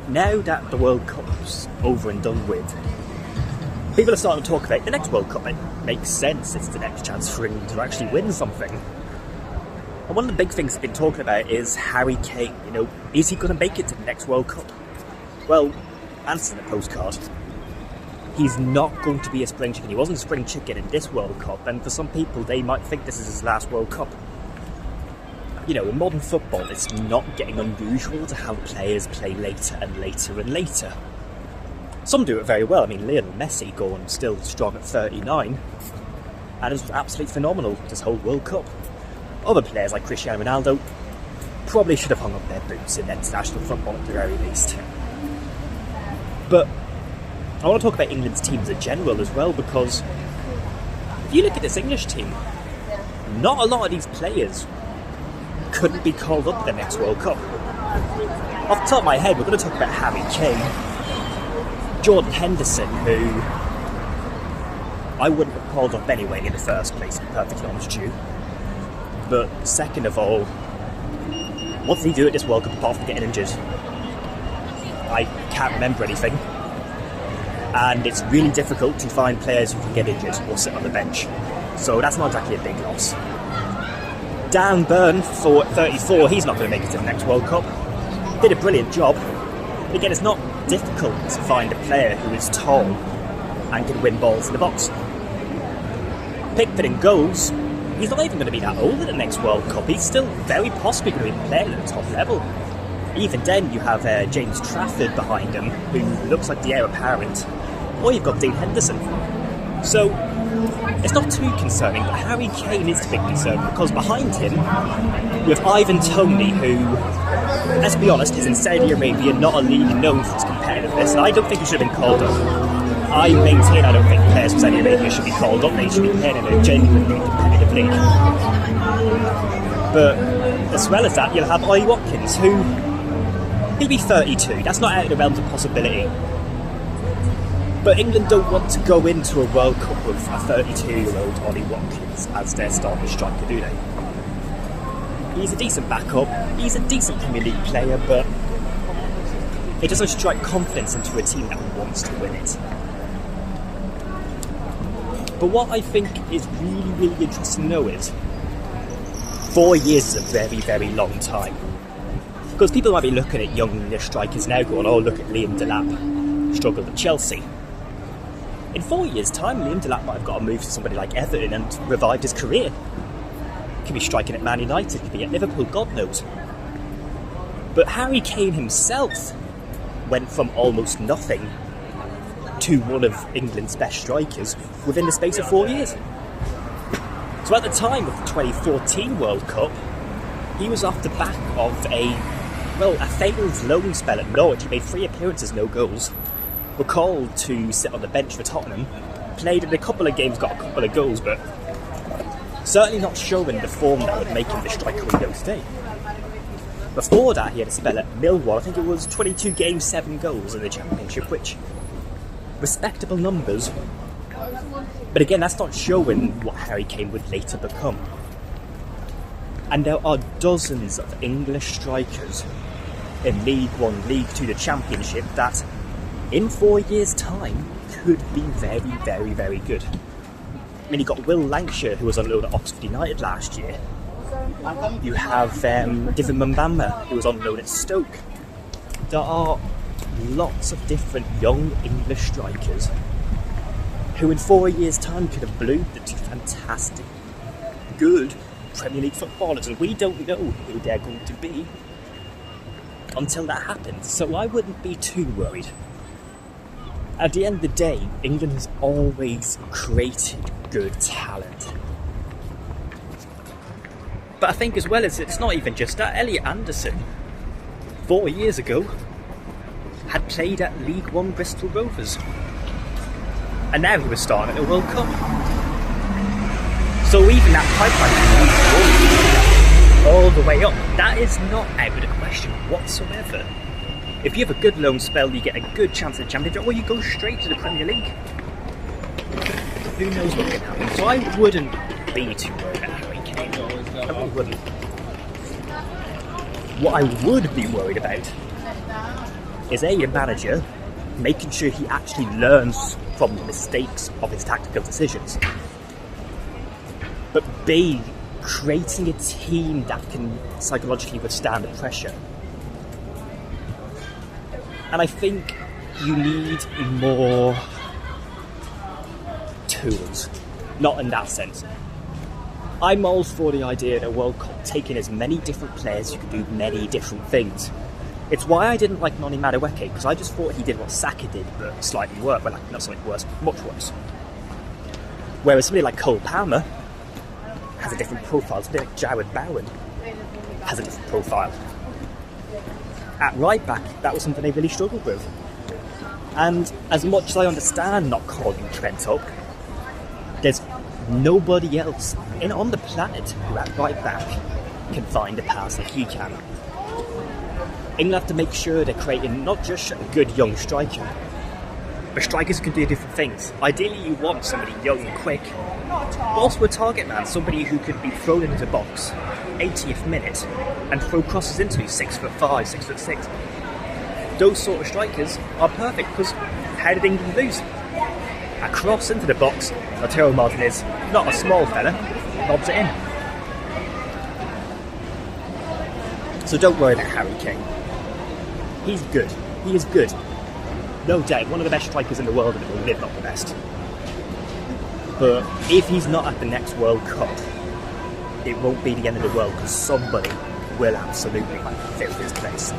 now that the World Cup's over and done with, people are starting to talk about the next World Cup. It makes sense, it's the next chance for England to actually win something. And one of the big things they've been talking about is Harry Kane. You know, is he going to make it to the next World Cup? Well, answer in the postcard. He's not going to be a spring chicken. He wasn't a spring chicken in this World Cup, and for some people they might think this is his last World Cup. You know, in modern football, it's not getting unusual to have players play later and later and later. Some do it very well. I mean, Lionel Messi going still strong at 39, and is absolutely phenomenal this whole World Cup. Other players like Cristiano Ronaldo probably should have hung up their boots in international football at the very least. But I want to talk about England's teams in general as well, because if you look at this English team, not a lot of these players couldn't be called up to the next World Cup. Off the top of my head, we're going to talk about Harry Kane, Jordan Henderson, who I wouldn't have called up anyway in the first place, to be perfectly honest with you. But second of all, what did he do at this World Cup apart from getting injured? I can't remember anything. And it's really difficult to find players who can get injured or sit on the bench. So that's not exactly a big loss. Dan Burn, for 34, he's not going to make it to the next World Cup. Did a brilliant job. But again, it's not difficult to find a player who is tall and can win balls in the box. Pickford in goals, he's not even going to be that old at the next World Cup. He's still very possibly going to be playing at the top level. Even then, you have James Trafford behind him, who looks like the heir apparent. Or you've got Dean Henderson. So, it's not too concerning, but Harry Kane is a big concern, because behind him, you have Ivan Toney, who, let's be honest, is in Saudi Arabia, not a league known for its competitiveness, and I don't think he should have been called up. I maintain I don't think players from Saudi Arabia should be called up, they should be playing in a genuinely competitive league. But, as well as that, you'll have Ollie Watkins, he'll be 32, that's not out of the realms of possibility. But England don't want to go into a World Cup with a 32-year-old Ollie Watkins as their starting striker, do they? He's a decent backup, he's a decent Premier League player, but it doesn't strike confidence into a team that wants to win it. But what I think is really, really interesting to know is 4 years is a very, very long time. Because people might be looking at young English strikers now going, oh, look at Liam Delap, struggled at Chelsea. In 4 years' time, Liam Delap might have got to move to somebody like Everton and revived his career. Could be striking at Man United, could be at Liverpool, God knows. But Harry Kane himself went from almost nothing to one of England's best strikers within the space of 4 years. So at the time of the 2014 World Cup, he was off the back of a failed loan spell at Norwich. He made 3 appearances, no goals. Recalled to sit on the bench for Tottenham, played in a couple of games, got a couple of goals, but certainly not showing the form that would make him the striker we know today. Before that, he had a spell at Millwall. I think it was 22 games, 7 goals in the Championship, which respectable numbers. But again, that's not showing what Harry Kane would later become. And there are dozens of English strikers in League One, League Two, the Championship that in 4 years' time could be very, very, very good. I mean, you've got Will Lancashire, who was on loan at Oxford United last year. You have Divin Mbamba, who was on loan at Stoke. There are lots of different young English strikers who in 4 years' time could have bloomed into fantastic, good Premier League footballers, and we don't know who they're going to be until that happens, so I wouldn't be too worried. At the end of the day, England has always created good talent. But I think as well as it's not even just that, Elliot Anderson, 4 years ago, had played at League One Bristol Rovers. And now he was starting at the World Cup. So even that pipeline all the way up, that is not out of the question whatsoever. If you have a good loan spell, you get a good chance at the Championship, or you go straight to the Premier League. Who knows what can happen? So I wouldn't be too worried about Harry Kane. I really wouldn't. What I would be worried about is A, a manager, making sure he actually learns from the mistakes of his tactical decisions, but B, creating a team that can psychologically withstand the pressure. And I think you need more tools, not in that sense. I'm all for the idea in a World Cup taking as many different players who can do many different things. It's why I didn't like Noni Madueke, because I just thought he did what Saka did, but slightly worse. Well, not slightly worse, much worse. Whereas somebody like Cole Palmer has a different profile. Somebody like Jarrod Bowen has a different profile. At right back, that was something they really struggled with. And as much as I understand not calling Trent up, there's nobody else on the planet who at right back can find a pass like he can. England have to make sure they're creating not just a good young striker, but strikers can do different things. Ideally you want somebody young and quick, but also a target man, somebody who could be thrown into the box 80th minute and throw crosses into 6'5", 6'6". Those sort of strikers are perfect, because how did England lose? A cross into the box, Lautaro Martinez, not a small fella, lobs it in. So don't worry about Harry Kane. He's good. He is good. No doubt, one of the best strikers in the world, and it will live, not the best. But if he's not at the next World Cup, it won't be the end of the world, because somebody will absolutely fill his place.